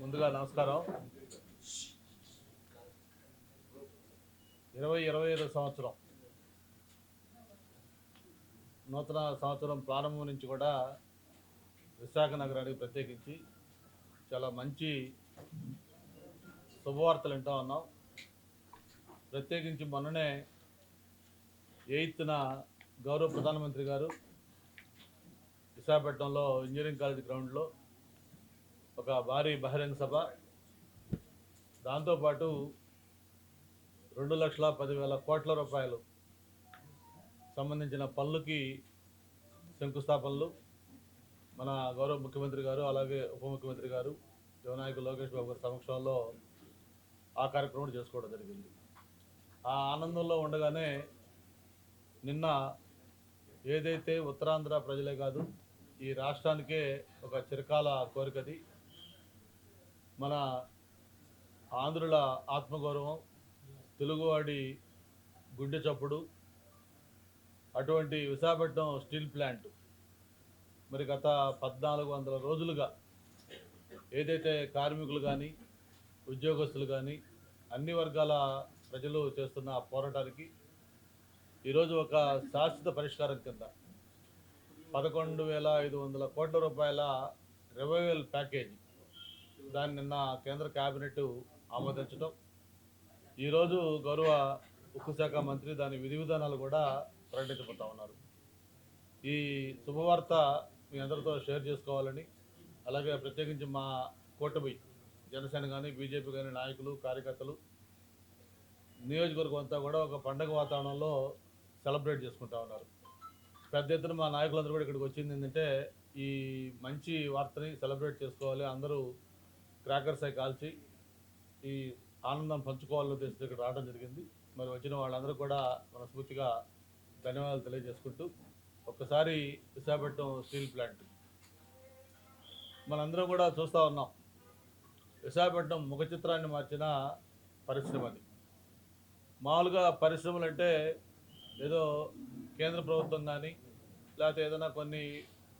ముందుగా నమస్కారం. 2025 సంవత్సరం నూతన సంవత్సరం ప్రారంభం నుంచి కూడా విశాఖ నగరానికి ప్రత్యేకించి చాలా మంచి శుభవార్తలు వింటూ ఉన్నాం. ప్రత్యేకించి మొన్ననే 8న గౌరవ ప్రధానమంత్రి గారు విశాఖపట్నంలో ఇంజనీరింగ్ కాలేజ్ గ్రౌండ్లో ఒక భారీ బహిరంగ సభ, దాంతోపాటు 2,10,000 కోట్ల రూపాయలు సంబంధించిన పనులకి శంకుస్థాపనలు మన గౌరవ ముఖ్యమంత్రి గారు, అలాగే ఉప ముఖ్యమంత్రి గారు, యువనాయకులు లోకేష్ బాబు గారి సమక్షంలో ఆ కార్యక్రమం చేసుకోవడం జరిగింది. ఆ ఆనందంలో ఉండగానే నిన్న ఏదైతే ఉత్తరాంధ్ర ప్రజలే కాదు, ఈ రాష్ట్రానికే ఒక చిరకాల కోరికది, మన ఆంధ్రుల ఆత్మగౌరవం, తెలుగువాడి గుండె చప్పుడు, అటువంటి విశాఖపట్నం స్టీల్ ప్లాంట్ మరి గత 1400 రోజులుగా ఏదైతే కార్మికులు కానీ, ఉద్యోగస్తులు కానీ, అన్ని వర్గాల ప్రజలు చేస్తున్న పోరాటానికి ఈరోజు ఒక శాశ్వత పరిష్కారం కింద 11,500 కోట్ల రూపాయల రివైవల్ ప్యాకేజీ దాన్ని నిన్న కేంద్ర కేబినెట్ ఆమోదించడం, ఈరోజు గౌరవ ఉక్కు శాఖ మంత్రి దాని విధి విధానాలు కూడా ప్రకటించబోతా ఉన్నారు. ఈ శుభవార్త మీ అందరితో షేర్ చేసుకోవాలని, అలాగే ప్రత్యేకించి మా కూటమి జనసేన కానీ, బీజేపీ కానీ నాయకులు, కార్యకర్తలు నియోజకవర్గం అంతా కూడా ఒక పండగ వాతావరణంలో సెలబ్రేట్ చేసుకుంటా ఉన్నారు. పెద్ద ఎత్తున మా నాయకులందరూ కూడా ఇక్కడికి వచ్చింది ఏంటంటే ఈ మంచి వార్తని సెలబ్రేట్ చేసుకోవాలి, అందరూ క్రాకర్స్ అయి కాల్చి ఈ ఆనందం పంచుకోవాలని ఉద్దేశంతో ఇక్కడ రావడం జరిగింది. మరి వచ్చిన వాళ్ళందరూ కూడా మనస్ఫూర్తిగా ధన్యవాదాలు తెలియజేసుకుంటూ, ఒక్కసారి విశాఖపట్నం స్టీల్ ప్లాంట్ మనందరం కూడా చూస్తూ ఉన్నాం. విశాఖపట్నం ముఖ చిత్రాన్ని మార్చిన పరిశ్రమది. మామూలుగా పరిశ్రమలు అంటే ఏదో కేంద్ర ప్రభుత్వం కానీ, లేకపోతే ఏదైనా కొన్ని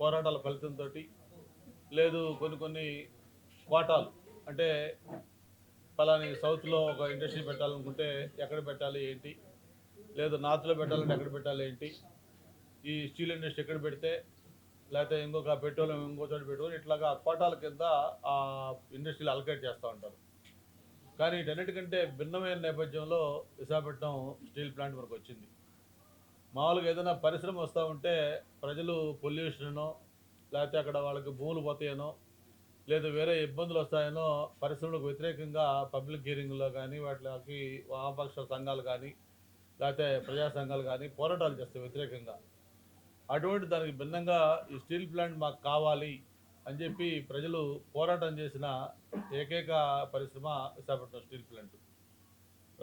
పోరాటాల ఫలితంతో, లేదు కొన్ని కోటాలు అంటే పలాని సౌత్లో ఒక ఇండస్ట్రీ పెట్టాలనుకుంటే ఎక్కడ పెట్టాలి ఏంటి, లేదు నార్త్లో పెట్టాలంటే ఎక్కడ పెట్టాలి ఏంటి, ఈ స్టీల్ ఇండస్ట్రీ ఎక్కడ పెడితే, లేకపోతే ఇంకొక పెట్రోలియం ఇంకో చోట పెట్టుకొని ఇట్లాగా కోటాల కింద ఆ ఇండస్ట్రీలు అలకేట్ చేస్తూ ఉంటారు. కానీ వీటన్నిటికంటే భిన్నమైన నేపథ్యంలో విశాఖపట్నం స్టీల్ ప్లాంట్ వరకు వచ్చింది. మామూలుగా ఏదైనా పరిశ్రమ వస్తూ ఉంటే ప్రజలు పొల్యూషనో, లేకపోతే అక్కడ వాళ్ళకి భూములు పోతాయనో, లేదు వేరే ఇబ్బందులు వస్తాయనో పరిశ్రమలకు వ్యతిరేకంగా పబ్లిక్ హియరింగ్లో కానీ, వాటికి వామపక్ష సంఘాలు కానీ, లేకపోతే ప్రజా సంఘాలు కానీ పోరాటాలు చేస్తాయి వ్యతిరేకంగా. అటువంటి దానికి భిన్నంగా ఈ స్టీల్ ప్లాంట్ మాకు కావాలి అని చెప్పి ప్రజలు పోరాటం చేసిన ఏకైక పరిశ్రమ విశాఖపట్నం స్టీల్ ప్లాంట్.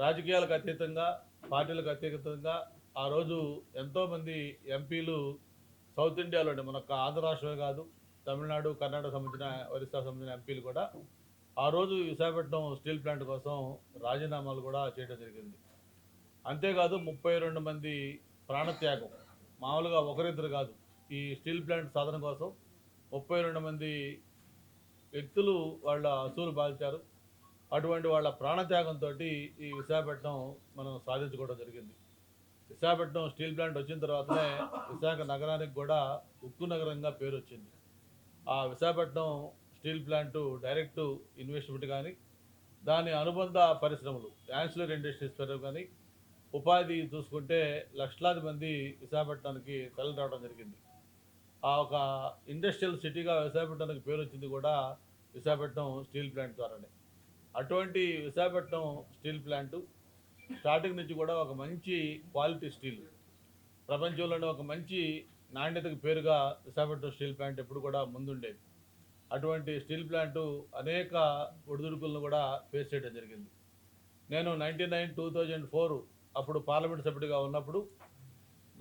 రాజకీయాలకు అతీతంగా, పార్టీలకు అతీతంగా ఆ రోజు ఎంతోమంది ఎంపీలు సౌత్ ఇండియాలోనే, మన ఆంధ్ర రాష్ట్రమే కాదు, తమిళనాడు, కర్ణాటక సంబంధించిన, ఒరిస్సా సంబంధించిన ఎంపీలు కూడా ఆ రోజు విశాఖపట్నం స్టీల్ ప్లాంట్ కోసం రాజీనామాలు కూడా చేయడం జరిగింది. అంతేకాదు 32 మంది ప్రాణత్యాగం, మామూలుగా ఒకరిద్దరు కాదు, ఈ స్టీల్ ప్లాంట్ సాధన కోసం 32 మంది వ్యక్తులు వాళ్ళ అసూలు బాల్చారు. అటువంటి వాళ్ళ ప్రాణత్యాగంతో ఈ విశాఖపట్నం మనం సాధించుకోవడం జరిగింది. విశాఖపట్నం స్టీల్ ప్లాంట్ వచ్చిన తర్వాతనే విశాఖ నగరానికి కూడా ఉక్కు నగరంగా పేరు వచ్చింది. ఆ Visakhapatnam steel plant direct investment కానీ, దాని అనుబంధ పరిశ్రమలు యాన్సిలరీ ఇండస్ట్రీస్ పెరగ కానీ, ఉపాధి చూసుకుంటే లక్షలాది మంది విశాఖపట్నానికి తరలి రావడం జరిగింది. ఆ ఒక ఇండస్ట్రియల్ సిటీగా విశాఖపట్నానికి పేరు వచ్చింది కూడా విశాఖపట్నం స్టీల్ ప్లాంట్ ద్వారానే. అటువంటి విశాఖపట్నం స్టీల్ ప్లాంటు స్టార్టింగ్ నుంచి కూడా ఒక మంచి క్వాలిటీ స్టీల్, ప్రపంచంలోనే ఒక మంచి నాణ్యతకు పేరుగా విశాఖపట్నం స్టీల్ ప్లాంట్ ఎప్పుడు కూడా ముందుండేది. అటువంటి స్టీల్ ప్లాంటు అనేక ఒడిదుడుకులను కూడా ఫేస్ చేయడం జరిగింది. నేను 1999-2004 అప్పుడు పార్లమెంట్ సభ్యుడిగా ఉన్నప్పుడు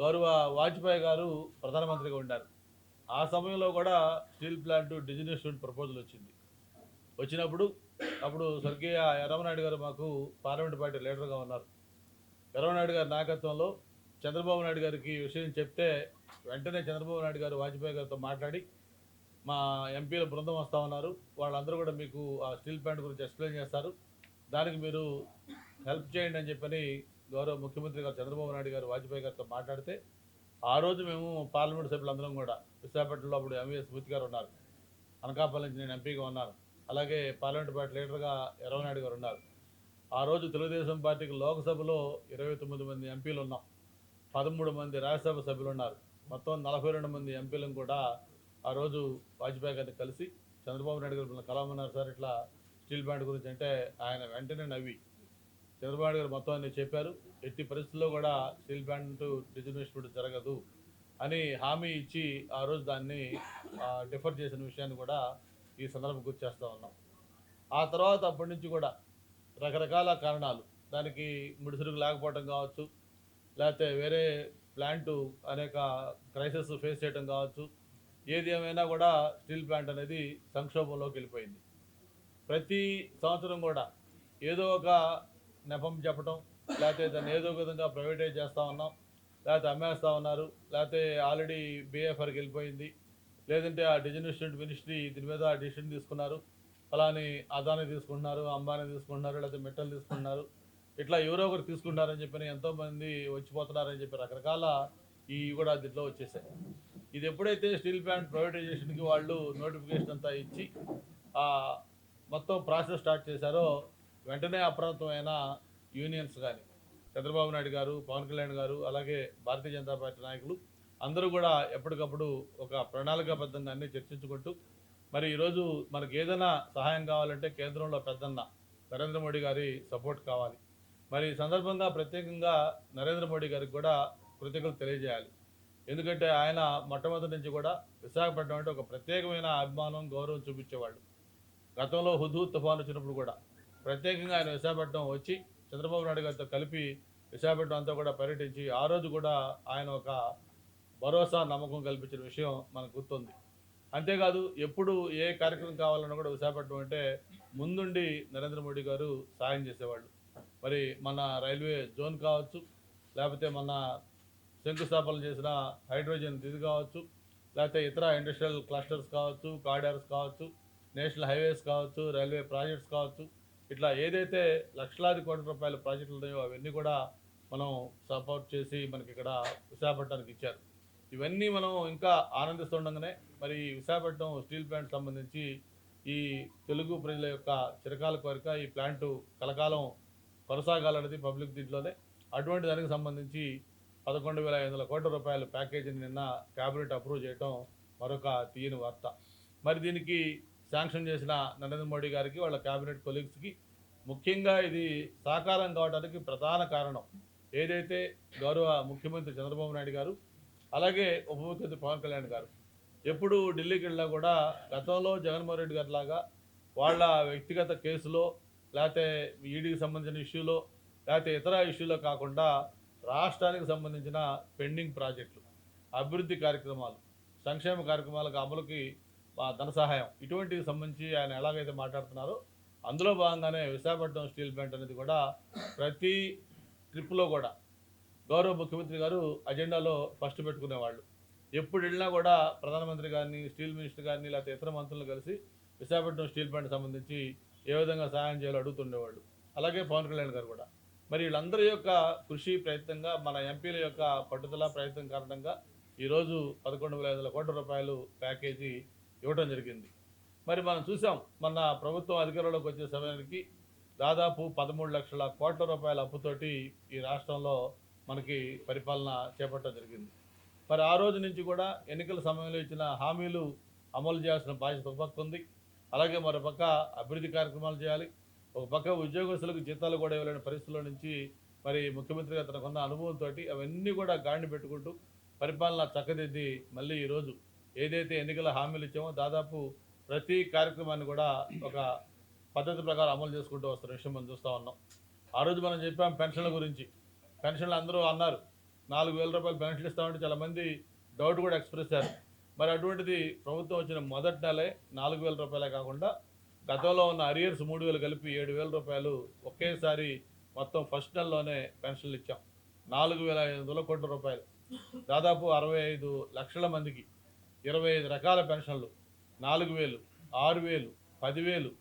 గౌరవ వాజ్పేయి గారు ప్రధానమంత్రిగా ఉండారు. ఆ సమయంలో కూడా స్టీల్ ప్లాంట్ డిజిన్వెస్ట్మెంట్ ప్రపోజల్ వచ్చినప్పుడు అప్పుడు స్వర్గీయ ఎర్రమనాయుడు గారు మాకు పార్లమెంట్ పార్టీ లీడర్గా ఉన్నారు. ఎర్రమనాయుడు గారి నాయకత్వంలో చంద్రబాబు నాయుడు గారికి విషయం చెప్తే వెంటనే చంద్రబాబు నాయుడు గారు వాజ్పేయి గారితో మాట్లాడి మా ఎంపీల బృందం వస్తూ ఉన్నారు. వాళ్ళందరూ కూడా మీకు ఆ స్టీల్ ప్లాంట్ గురించి ఎక్స్ప్లెయిన్ చేస్తారు. దానికి మీరు హెల్ప్ చేయండి అని చెప్పని గౌరవ ముఖ్యమంత్రి గారు చంద్రబాబు నాయుడు గారు వాజ్పేయి గారితో మాట్లాడితే, ఆ రోజు మేము పార్లమెంట్ సభ్యులందరం కూడా విశాఖపట్నంలో అప్పుడు ఎంవీఎస్ మూర్తి గారు ఉన్నారు, అనకాపల్లి నుంచి నేను ఎంపీగా ఉన్నాను, అలాగే పార్లమెంట్ పార్టీ లీడర్గా ఎర్రవనాయుడు గారు ఉన్నారు. ఆ రోజు తెలుగుదేశం పార్టీకి లోక్సభలో 29 మంది ఎంపీలు ఉన్నాం, 13 మంది రాజ్యసభ సభ్యులు ఉన్నారు, మొత్తం 42 మంది ఎంపీలను కూడా ఆ రోజు వాజ్పేయి గారిని కలిసి చంద్రబాబు నాయుడు గారు కలవమన్నారు సార్ ఇట్లా స్టీల్ ప్లాంట్ గురించి. అంటే ఆయన వెంటనే నవ్వి చంద్రబాబు నాయుడు గారు మొత్తం అన్ని చెప్పారు, ఎట్టి పరిస్థితుల్లో కూడా స్టీల్ ప్లాంట్ డిజిన్వెస్ట్మెంట్ జరగదు అని హామీ ఇచ్చి ఆ రోజు దాన్ని డిఫర్ చేసిన విషయాన్ని కూడా ఈ సందర్భం గుర్తు చేస్తూ ఉన్నాం. ఆ తర్వాత అప్పటి నుంచి కూడా రకరకాల కారణాలు, దానికి ముడిసరుకు లేకపోవడం కావచ్చు, లేకపోతే వేరే ప్లాంటు అనేక క్రైసిస్ ఫేస్ చేయడం కావచ్చు, ఏది ఏమైనా కూడా స్టీల్ ప్లాంట్ అనేది సంక్షోభంలోకి వెళ్ళిపోయింది. ప్రతి సంవత్సరం కూడా ఏదో ఒక నెపం చెప్పడం, లేకపోతే దాన్ని ఏదో ఒక విధంగా ప్రైవేటైజ్ చేస్తూ ఉన్నాం, లేకపోతే అమ్మేస్తూ ఉన్నారు, లేకపోతే ఆల్రెడీ బీఏఫ్ఆర్కి వెళ్ళిపోయింది, లేదంటే ఆ డిజిన్వెస్ట్మెంట్ మినిస్ట్రీ దీని మీద డిసిషన్ తీసుకున్నారు, అలాని అదాని తీసుకుంటున్నారు, అంబానీ తీసుకుంటున్నారు, లేకపోతే మెటల్ తీసుకుంటున్నారు, ఇట్లా ఎవరో ఒకరు తీసుకుంటున్నారని చెప్పి ఎంతోమంది వచ్చిపోతున్నారని చెప్పి రకరకాల ఈ కూడా దీంట్లో వచ్చేసాయి. ఇది ఎప్పుడైతే స్టీల్ ప్లాంట్ ప్రైవేటైజేషన్కి వాళ్ళు నోటిఫికేషన్ అంతా ఇచ్చి మొత్తం ప్రాసెస్ స్టార్ట్ చేశారో, వెంటనే అప్రమత్తమైన యూనియన్స్ కానీ చంద్రబాబు నాయుడు గారు, పవన్ కళ్యాణ్ గారు, అలాగే భారతీయ జనతా పార్టీ నాయకులు అందరూ కూడా ఎప్పటికప్పుడు ఒక ప్రణాళికాబద్ధంగా అన్నీ చర్చించుకుంటూ, మరి ఈరోజు మనకి ఏదైనా సహాయం కావాలంటే కేంద్రంలో పెద్దన్న నరేంద్ర మోడీ గారి సపోర్ట్ కావాలి. మరి ఈ సందర్భంగా ప్రత్యేకంగా నరేంద్ర మోడీ గారికి కూడా కృతజ్ఞతలు తెలియజేయాలి. ఎందుకంటే ఆయన మొట్టమొదటి నుంచి కూడా విశాఖపట్నం అంటే ఒక ప్రత్యేకమైన అభిమానం, గౌరవం చూపించేవాళ్ళు. గతంలో హుదూద్ తుఫాన్ వచ్చినప్పుడు కూడా ప్రత్యేకంగా ఆయన విశాఖపట్నం వచ్చి చంద్రబాబు నాయుడు గారితో కలిపి విశాఖపట్నం అంతా కూడా పర్యటించి ఆ రోజు కూడా ఆయన ఒక భరోసా, నమ్మకం కల్పించిన విషయం మనకు గుర్తుంది. అంతేకాదు ఎప్పుడు ఏ కార్యక్రమం కావాలన్నా కూడా విశాఖపట్నం అంటే ముందుండి నరేంద్ర మోడీ గారు సాయం చేసేవాళ్ళు. మరి మన రైల్వే జోన్ కావచ్చు, లేకపోతే మన శంకుస్థాపన చేసిన హైడ్రోజన్ ఇది కావచ్చు, లేకపోతే ఇతర ఇండస్ట్రియల్ క్లస్టర్స్ కావచ్చు, కారిడార్స్ కావచ్చు, నేషనల్ హైవేస్ కావచ్చు, రైల్వే ప్రాజెక్ట్స్ కావచ్చు, ఇట్లా ఏదైతే లక్షలాది కోట్ల రూపాయల ప్రాజెక్టులు ఉన్నాయో అవన్నీ కూడా మనం సపోర్ట్ చేసి మనకి ఇక్కడ విశాఖపట్నానికి ఇచ్చారు. ఇవన్నీ మనం ఇంకా ఆనందిస్తుండగానే మరి విశాఖపట్నం స్టీల్ ప్లాంట్ సంబంధించి ఈ తెలుగు ప్రజల యొక్క చిరకాల కోరిక ఈ ప్లాంటు కలకాలం కొనసాగాలనేది పబ్లిక్ దీంట్లోనే. అటువంటి దానికి సంబంధించి 11,500 కోట్ల రూపాయల ప్యాకేజీని నిన్న క్యాబినెట్ అప్రూవ్ చేయడం మరొక తీయని వార్త. మరి దీనికి శాంక్షన్ చేసిన నరేంద్ర మోడీ గారికి, వాళ్ళ క్యాబినెట్ కొలీగ్స్కి, ముఖ్యంగా ఇది సాకారం కావడానికి ప్రధాన కారణం ఏదైతే గౌరవ ముఖ్యమంత్రి చంద్రబాబు నాయుడు గారు, అలాగే ఉప ముఖ్యమంత్రి పవన్ కళ్యాణ్ గారు ఎప్పుడు ఢిల్లీకి వెళ్ళినా కూడా గతంలో జగన్మోహన్ రెడ్డి గారి లాగా వాళ్ళ వ్యక్తిగత కేసులో, లేకపోతే ఈడీకి సంబంధించిన ఇష్యూలో, లేకపోతే ఇతర ఇష్యూలో కాకుండా రాష్ట్రానికి సంబంధించిన పెండింగ్ ప్రాజెక్టులు, అభివృద్ధి కార్యక్రమాలు, సంక్షేమ కార్యక్రమాలకు అమలుకి ధన సహాయం, ఇటువంటికి సంబంధించి ఆయన ఎలాగైతే మాట్లాడుతున్నారో అందులో భాగంగానే విశాఖపట్నం స్టీల్ ప్లాంట్ అనేది కూడా ప్రతి ట్రిప్లో కూడా గౌరవ ముఖ్యమంత్రి గారు అజెండాలో ఫస్ట్ పెట్టుకునేవాళ్ళు. ఎప్పుడు వెళ్ళినా కూడా ప్రధానమంత్రి గారిని, స్టీల్ మినిస్టర్ గారిని, లేకపోతే ఇతర మంత్రులను కలిసి విశాఖపట్నం స్టీల్ ప్లాంట్ సంబంధించి ఏ విధంగా సహాయం చేయాలో అడుగుతుండేవాళ్ళు. అలాగే పవన్ కళ్యాణ్ గారు కూడా. మరి వీళ్ళందరి యొక్క కృషి ప్రయత్నంగా, మన ఎంపీల యొక్క పట్టుదల ప్రయత్నం కారణంగా ఈరోజు 11,500 కోట్ల రూపాయలు ప్యాకేజీ ఇవ్వడం జరిగింది. మరి మనం చూసాం, మన ప్రభుత్వం అధికారంలోకి వచ్చే సమయానికి దాదాపు 13 లక్షల కోట్ల రూపాయల అప్పుతోటి ఈ రాష్ట్రంలో మనకి పరిపాలన చేపట్టడం జరిగింది. మరి ఆ రోజు నుంచి కూడా ఎన్నికల సమయంలో ఇచ్చిన హామీలు అమలు చేయాల్సిన బాధ్యత ఒక పక్క ఉంది. అలాగే మరో పక్క అభివృద్ధి కార్యక్రమాలు చేయాలి. ఒక పక్క ఉద్యోగస్తులకు జీతాలు కూడా ఇవ్వలేని పరిస్థితుల నుంచి మరి ముఖ్యమంత్రి గారు తనకున్న అనుభవంతో అవన్నీ కూడా గాడిని పెట్టుకుంటూ పరిపాలన చక్కదిద్ది మళ్ళీ ఈరోజు ఏదైతే ఎన్నికల హామీలు ఇచ్చామో దాదాపు ప్రతి కార్యక్రమాన్ని కూడా ఒక పద్ధతి ప్రకారం అమలు చేసుకుంటూ వస్తున్న విషయం మనం చూస్తూ ఉన్నాం. ఆ రోజు మనం చెప్పాం పెన్షన్ల గురించి. పెన్షన్లు అందరూ అన్నారు 4,000 రూపాయలు పెన్షన్లు ఇస్తామంటే చాలామంది డౌట్ కూడా ఎక్స్ప్రెస్ చేశారు. మరి అటువంటిది ప్రభుత్వం వచ్చిన మొదటి నెలే 4,000 రూపాయలే కాకుండా గతంలో ఉన్న అరియర్స్ 3,000 కలిపి 7,000 రూపాయలు ఒకేసారి మొత్తం ఫస్ట్ నెలలోనే పెన్షన్లు ఇచ్చాం. 4,500 కోట్ల రూపాయలు, దాదాపు 65 లక్షల మందికి 25 రకాల పెన్షన్లు, 4,000, 6,000, 10,000,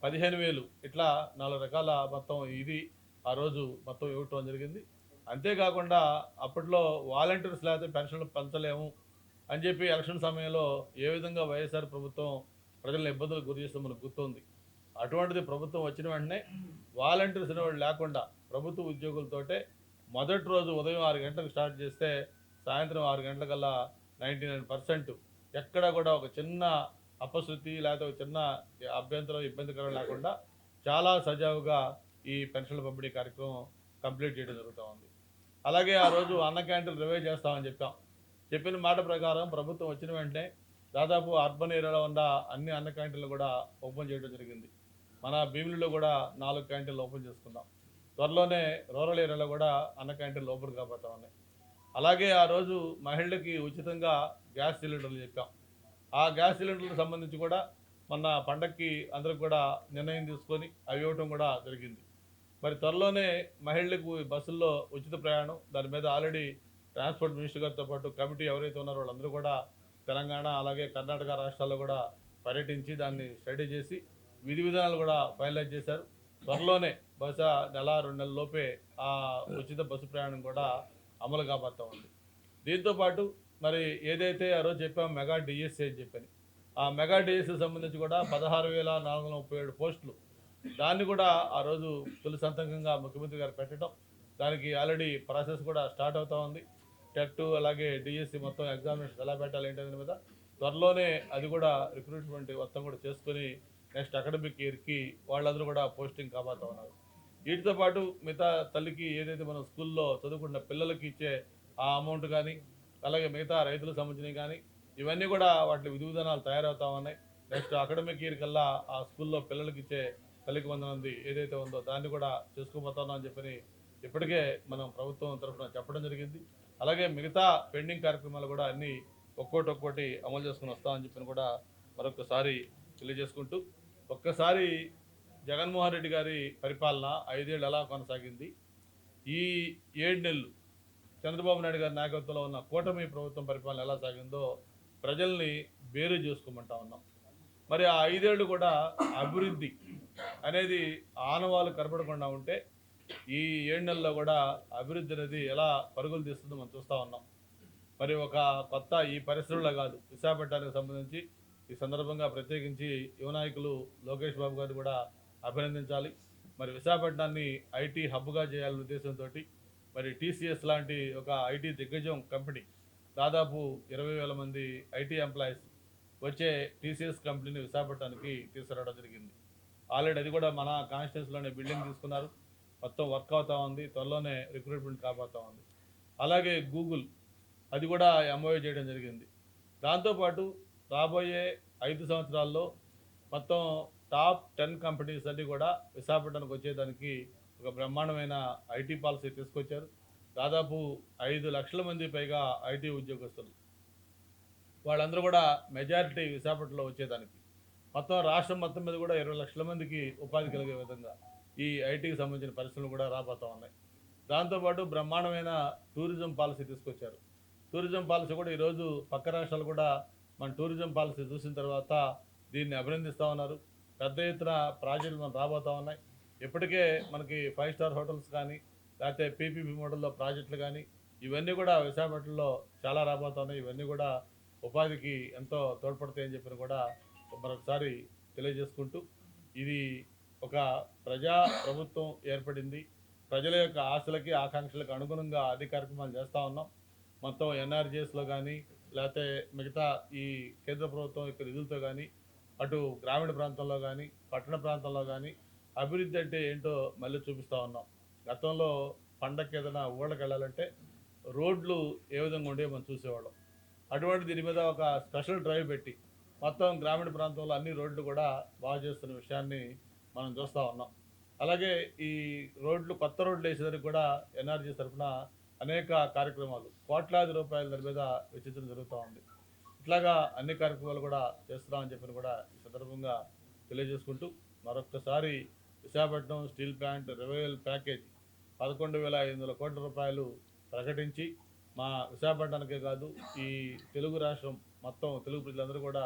15,000 ఇట్లా 4 రకాల మొత్తం ఇది ఆ రోజు మొత్తం ఇవ్వటం జరిగింది. అంతేకాకుండా అప్పట్లో వాలంటీర్స్ లేకపోతే పెన్షన్లు పంచలేము అని చెప్పి ఎలక్షన్ సమయంలో ఏ విధంగా వైఎస్ఆర్ ప్రభుత్వం ప్రజలను ఇబ్బందులకు గురి చేస్తే మనకు గుర్తుంది. అటువంటిది ప్రభుత్వం వచ్చిన వెంటనే వాలంటీర్స్ అనేవాళ్ళు లేకుండా ప్రభుత్వ ఉద్యోగులతోటే మొదటి రోజు ఉదయం 6 గంటలకు స్టార్ట్ చేస్తే సాయంత్రం 6 గంటలకల్లా 99% ఎక్కడ కూడా ఒక చిన్న అపశృతి లేకపోతే ఒక చిన్న అభ్యంతరం ఇబ్బందికరం లేకుండా చాలా సజావుగా ఈ పెన్షన్ల పంపిణీ కార్యక్రమం కంప్లీట్ చేయడం జరుగుతూ ఉంది. అలాగే ఆ రోజు అన్న క్యాంటీన్లు రివైవ్ చేస్తామని చెప్పిన మాట ప్రకారం ప్రభుత్వం వచ్చిన వెంటనే దాదాపు అర్బన్ ఏరియాలో ఉన్న అన్ని అన్న క్యాంటీన్లు కూడా ఓపెన్ చేయడం జరిగింది. మన భీమిలిలో కూడా 4 క్యాంటీన్లు ఓపెన్ చేసుకున్నాం. త్వరలోనే రూరల్ ఏరియాలో కూడా అన్న క్యాంటీన్లు ఓపెన్ కాబోతా ఉన్నాయి. అలాగే ఆ రోజు మహిళలకి ఉచితంగా గ్యాస్ సిలిండర్లు చెప్పాం. ఆ గ్యాస్ సిలిండర్లకు సంబంధించి కూడా మొన్న పండక్కి అందరికి కూడా నిర్ణయం తీసుకొని అవి ఇవ్వటం కూడా జరిగింది. మరి త్వరలోనే మహిళలకు బస్సుల్లో ఉచిత ప్రయాణం, దాని మీద ఆల్రెడీ ట్రాన్స్పోర్ట్ మినిస్టర్ గారితో పాటు కమిటీ ఎవరైతే ఉన్నారో వాళ్ళందరూ కూడా తెలంగాణ అలాగే కర్ణాటక రాష్ట్రాల్లో కూడా పర్యటించి దాన్ని స్టడీ చేసి విధి విధానాలు కూడా ఫైనలైజ్ చేశారు. త్వరలోనే బహుశా నెల 2 నెలల లోపే ఆ ఉచిత బస్సు ప్రయాణం కూడా అమలు కాబోతా ఉంది. దీంతోపాటు మరి ఏదైతే ఆ రోజు చెప్పామో మెగా డిఎస్సీ అని చెప్పని, ఆ మెగా డిఎస్సీ సంబంధించి కూడా 16,437 పోస్టులు, దాన్ని కూడా ఆ రోజు తొలి సంతకంగా ముఖ్యమంత్రి గారు పెట్టడం, దానికి ఆల్రెడీ ప్రాసెస్ కూడా స్టార్ట్ అవుతూ ఉంది. టెట్ అలాగే డిఎస్సి మొత్తం ఎగ్జామినేషన్ ఎలా పెట్టాలి ఏంటనే మీద త్వరలోనే అది కూడా రిక్రూట్మెంట్ మొత్తం కూడా చేసుకొని నెక్స్ట్ అకాడమిక్ ఇయర్కి వాళ్ళందరూ కూడా పోస్టింగ్ కాబోతా ఉన్నారు. వీటితో పాటు మిగతా తల్లికి ఏదైతే మనం స్కూల్లో చదువుకున్న పిల్లలకి ఇచ్చే ఆ అమౌంట్ కానీ అలాగే మిగతా రైతులకు సంబంధించినవి కానీ ఇవన్నీ కూడా వాటి విధి విధానాలు తయారవుతా ఉన్నాయి. నెక్స్ట్ అకాడమిక్ ఇయర్ కల్లా ఆ స్కూల్లో పిల్లలకి ఇచ్చే తల్లికి వందనంది ఏదైతే ఉందో దాన్ని కూడా చేసుకోబోతున్నాం అని చెప్పని ఇప్పటికే మనం ప్రభుత్వం తరఫున చెప్పడం జరిగింది. అలాగే మిగతా పెండింగ్ కార్యక్రమాలు కూడా అన్నీ ఒక్కోటి అమలు చేసుకుని వస్తామని చెప్పని కూడా మరొకసారి తెలియజేసుకుంటూ, ఒక్కసారి జగన్మోహన్ రెడ్డి గారి పరిపాలన 5 ఏళ్ళు ఎలా కొనసాగింది, ఈ 7 నెలలు చంద్రబాబు నాయుడు గారి నాయకత్వంలో ఉన్న కూటమి ప్రభుత్వం పరిపాలన ఎలా సాగిందో ప్రజల్ని బేరు చేసుకోమంటా ఉన్నాం. మరి ఆ 5 ఏళ్ళు కూడా అభివృద్ధి అనేది ఆనవాళ్ళు కనపడకుండా ఉంటే ఈ 7 నెలల్లో కూడా అభివృద్ధి అనేది ఎలా పరుగులు తీస్తుందో మనం చూస్తూ ఉన్నాం. మరి ఒక కొత్త ఈ పరిశ్రమలో కాదు, విశాఖపట్నానికి సంబంధించి ఈ సందర్భంగా ప్రత్యేకించి యువ నాయకులు లోకేష్ బాబు గారు కూడా అభినందించాలి. మరి విశాఖపట్నాన్ని ఐటీ హబ్గా చేయాలనే ఉద్దేశంతో మరి టీసీఎస్ లాంటి ఒక ఐటీ దిగ్గజం కంపెనీ దాదాపు 20,000 మంది ఐటీ ఎంప్లాయీస్ వచ్చే టీసీఎస్ కంపెనీని విశాఖపట్నానికి తీసుకురావడం జరిగింది. ఆల్రెడీ అది కూడా మన కాన్స్టిట్యూన్సీలోనే బిల్డింగ్ తీసుకున్నారు, మొత్తం వర్క్ అవుతూ ఉంది, త్వరలోనే రిక్రూట్మెంట్ కాబోతూ ఉంది. అలాగే గూగుల్ అది కూడా ఎంఓఏ చేయడం జరిగింది. దాంతోపాటు రాబోయే 5 సంవత్సరాల్లో మొత్తం టాప్ 10 కంపెనీస్ అన్నీ కూడా విశాఖపట్నానికి వచ్చేదానికి ఒక బ్రహ్మాండమైన ఐటీ పాలసీ తీసుకొచ్చారు. దాదాపు 5 లక్షల మంది పైగా ఐటీ ఉద్యోగస్తులు, వాళ్ళందరూ కూడా మెజారిటీ విశాఖపట్నంలో వచ్చేదానికి మొత్తం రాష్ట్రం మొత్తం మీద కూడా 20 లక్షల మందికి ఉపాధి కలిగే విధంగా ఈ ఐటీకి సంబంధించిన పరిశ్రమలు కూడా రాబోతూ ఉన్నాయి. దాంతోపాటు బ్రహ్మాండమైన టూరిజం పాలసీ తీసుకొచ్చారు. టూరిజం పాలసీ కూడా ఈరోజు పక్క రాష్ట్రాలు కూడా మన టూరిజం పాలసీ చూసిన తర్వాత దీన్ని అభినందిస్తూ ఉన్నారు. పెద్ద ఎత్తున ప్రాజెక్టులు మనం రాబోతూ ఉన్నాయి. ఇప్పటికే మనకి 5 స్టార్ హోటల్స్ కానీ లేకపోతే పీపీపీ మోడల్లో ప్రాజెక్టులు కానీ ఇవన్నీ కూడా విశాఖపట్నంలో చాలా రాబోతూ ఉన్నాయి. ఇవన్నీ కూడా ఉపాధికి ఎంతో తోడ్పడతాయని చెప్పిన కూడా మరొకసారి తెలియజేసుకుంటూ, ఇది ఒక ప్రజా ప్రభుత్వం ఏర్పడింది, ప్రజల యొక్క ఆశలకి ఆకాంక్షలకు అనుగుణంగా అన్ని కార్యక్రమాలు చేస్తూ ఉన్నాం. మొత్తం ఎన్ఆర్జీఎస్లో కానీ లేకపోతే మిగతా ఈ కేంద్ర ప్రభుత్వం యొక్క నిధులతో కానీ అటు గ్రామీణ ప్రాంతంలో కానీ పట్టణ ప్రాంతంలో కానీ అభివృద్ధి అంటే ఏంటో మళ్ళీ చూపిస్తూ ఉన్నాం. గతంలో పండగకి ఏదైనా ఊళ్ళకి వెళ్ళాలంటే రోడ్లు ఏ విధంగా ఉండే మనం చూసేవాళ్ళం. అటువంటి దీని మీద ఒక స్పెషల్ డ్రైవ్ పెట్టి మొత్తం గ్రామీణ ప్రాంతంలో అన్ని రోడ్లు కూడా బాగు చేస్తున్న విషయాన్ని మనం చూస్తూ ఉన్నాం. అలాగే ఈ రోడ్లు కొత్త రోడ్లు వేసేదానికి కూడా ఎన్ఆర్జీ తరఫున అనేక కార్యక్రమాలు కోట్లాది రూపాయల దాని మీద వెచ్చించడం జరుగుతూ ఉంది. ఇట్లాగా అన్ని కార్యక్రమాలు కూడా చేస్తున్నామని చెప్పి కూడా ఈ సందర్భంగా తెలియజేసుకుంటూ, మరొక్కసారి Visakhapatnam steel plant revival package 11,500 కోట్ల రూపాయలు ప్రకటించి మా విశాఖపట్నానికే కాదు ఈ తెలుగు రాష్ట్రం మొత్తం తెలుగు ప్రజలందరూ కూడా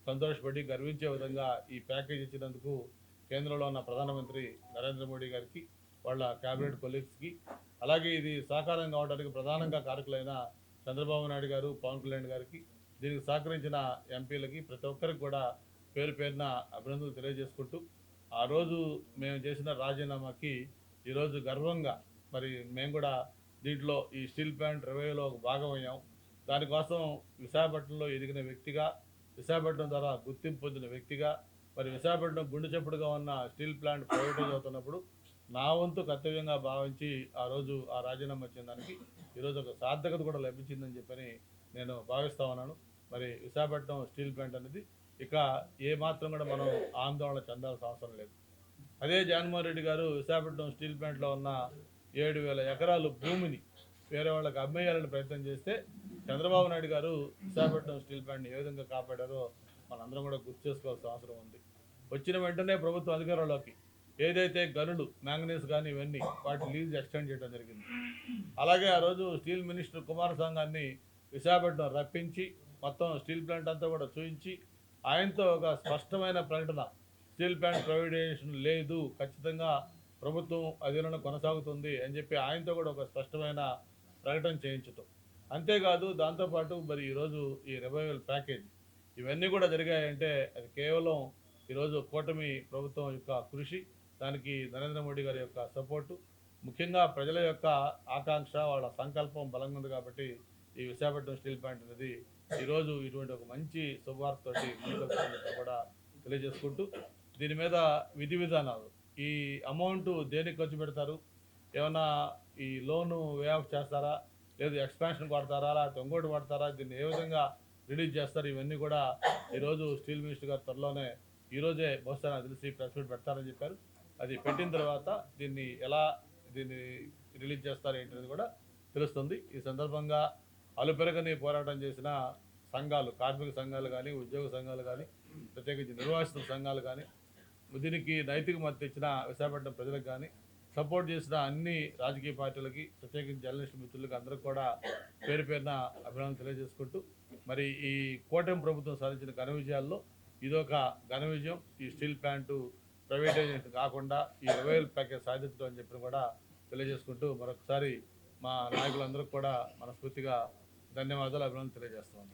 సంతోషపడి గర్వించే విధంగా ఈ ప్యాకేజ్ ఇచ్చినందుకు కేంద్రంలో ఉన్న ప్రధానమంత్రి నరేంద్ర మోడీ గారికి, వాళ్ళ క్యాబినెట్ కొలీగ్స్కి, అలాగే ఇది సాకారం కావడానికి ప్రధానంగా కారకులైన చంద్రబాబు నాయుడు గారు, పవన్ కళ్యాణ్ గారికి, దీనికి సహకరించిన ఎంపీలకి, ప్రతి ఒక్కరికి కూడా పేరు పేరున అభినందనలు తెలియజేసుకుంటూ, ఆ రోజు మేము చేసిన రాజీనామాకి ఈరోజు గర్వంగా మరి మేము కూడా దీంట్లో ఈ స్టీల్ ప్లాంట్ రివైవ్లో ఒక భాగమయ్యాం. దానికోసం విశాఖపట్నంలో ఎదిగిన వ్యక్తిగా, విశాఖపట్నం ద్వారా గుర్తింపు పొందిన వ్యక్తిగా, మరి విశాఖపట్నం గుండె చప్పుడుగా ఉన్న స్టీల్ ప్లాంట్ ప్రైవేటైజ్ అవుతున్నప్పుడు నా వంతు కర్తవ్యంగా భావించి ఆ రోజు ఆ రాజీనామా ఇచ్చిన దానికి ఈరోజు ఒక సార్థకత కూడా లభించిందని చెప్పని నేను భావిస్తా ఉన్నాను. మరి విశాఖపట్నం స్టీల్ ప్లాంట్ అనేది ఇక ఏ మాత్రం కూడా మనం ఆందోళన చెందాల్సిన అవసరం లేదు. అదే జగన్మోహన్ రెడ్డి గారు విశాఖపట్నం స్టీల్ ప్లాంట్లో ఉన్న 7,000 ఎకరాలు భూమిని వేరే వాళ్ళకి అమ్మేయాలని ప్రయత్నం చేస్తే చంద్రబాబు నాయుడు గారు విశాఖపట్నం స్టీల్ ప్లాంట్ని ఏ విధంగా కాపాడారో మనందరం కూడా గుర్తు చేసుకోవాల్సిన అవసరం ఉంది. వచ్చిన వెంటనే ప్రభుత్వం అధికారంలోకి ఏదైతే గనులు మ్యాంగనీస్ కానీ ఇవన్నీ వాటి లీజ్ ఎక్స్టెండ్ చేయడం జరిగింది. అలాగే ఆ రోజు స్టీల్ మినిస్టర్ కుమారస్వామి గారిని విశాఖపట్నం రప్పించి మొత్తం స్టీల్ ప్లాంట్ అంతా కూడా చూపించి ఆయనతో ఒక స్పష్టమైన ప్రకటన, స్టీల్ ప్లాంట్ ప్రైవేటైజేషన్ లేదు, ఖచ్చితంగా ప్రభుత్వం అధీనంలో కొనసాగుతుంది అని చెప్పి ఆయనతో కూడా ఒక స్పష్టమైన ప్రకటన చేయించటం. అంతేకాదు దాంతోపాటు మరి ఈరోజు ఈ రివైవల్ ప్యాకేజ్ ఇవన్నీ కూడా జరిగాయంటే అది కేవలం ఈరోజు కూటమి ప్రభుత్వం యొక్క కృషి, దానికి నరేంద్ర మోడీ గారి యొక్క సపోర్టు, ముఖ్యంగా ప్రజల యొక్క ఆకాంక్ష, వాళ్ళ సంకల్పం బలంగా ఉంది కాబట్టి ఈ విశాఖపట్నం స్టీల్ ప్లాంట్ అనేది ఈరోజు ఇటువంటి ఒక మంచి శుభవార్తతోటి ముందుకు కూడా తెలియజేసుకుంటూ, దీని మీద విధి విధానాలు, ఈ అమౌంట్ దేనికి ఖర్చు పెడతారు, ఏమన్నా ఈ లోను వే ఆఫ్ చేస్తారా, లేదు ఎక్స్పాన్షన్ వాడతారా, లేకపోతే ఇంకోటి వాడతారా, దీన్ని ఏ విధంగా రిలీజ్ చేస్తారు, ఇవన్నీ కూడా ఈరోజు స్టీల్ మినిస్టర్ గారు త్వరలోనే ఈరోజే బహుశా నాకు తెలిసి ప్రెస్ మీట్ పెడతారని చెప్పారు. అది పెట్టిన తర్వాత దీన్ని రిలీజ్ చేస్తారు ఏంటనేది కూడా తెలుస్తుంది. ఈ సందర్భంగా అలుపెరగని పోరాటం చేసిన సంఘాలు, కార్మిక సంఘాలు కానీ, ఉద్యోగ సంఘాలు కానీ, ప్రత్యేకించి నిర్వాసితుల సంఘాలు కానీ, దీనికి నైతిక మద్దతు ఇచ్చిన విశాఖపట్నం ప్రజలకు కానీ, సపోర్ట్ చేసిన అన్ని రాజకీయ పార్టీలకి, ప్రత్యేకించి జర్నలిస్ట్ మిత్రులకి అందరికీ కూడా పేరు పేరున అభినందనలు తెలియజేసుకుంటూ, మరి ఈ కూటమి ప్రభుత్వం సాధించిన ఘన విజయాల్లో ఇదొక ఘన విజయం. ఈ స్టీల్ ప్లాంటు ప్రైవేటైజేషన్ కాకుండా ఈ రివైవల్ ప్యాకేజ్ సాధించడం అని చెప్పి కూడా తెలియజేసుకుంటూ మరొకసారి మా నాయకులందరికీ కూడా మనస్ఫూర్తిగా ధన్యవాదాలు, అభినందనలు తెలియజేస్తున్నాను.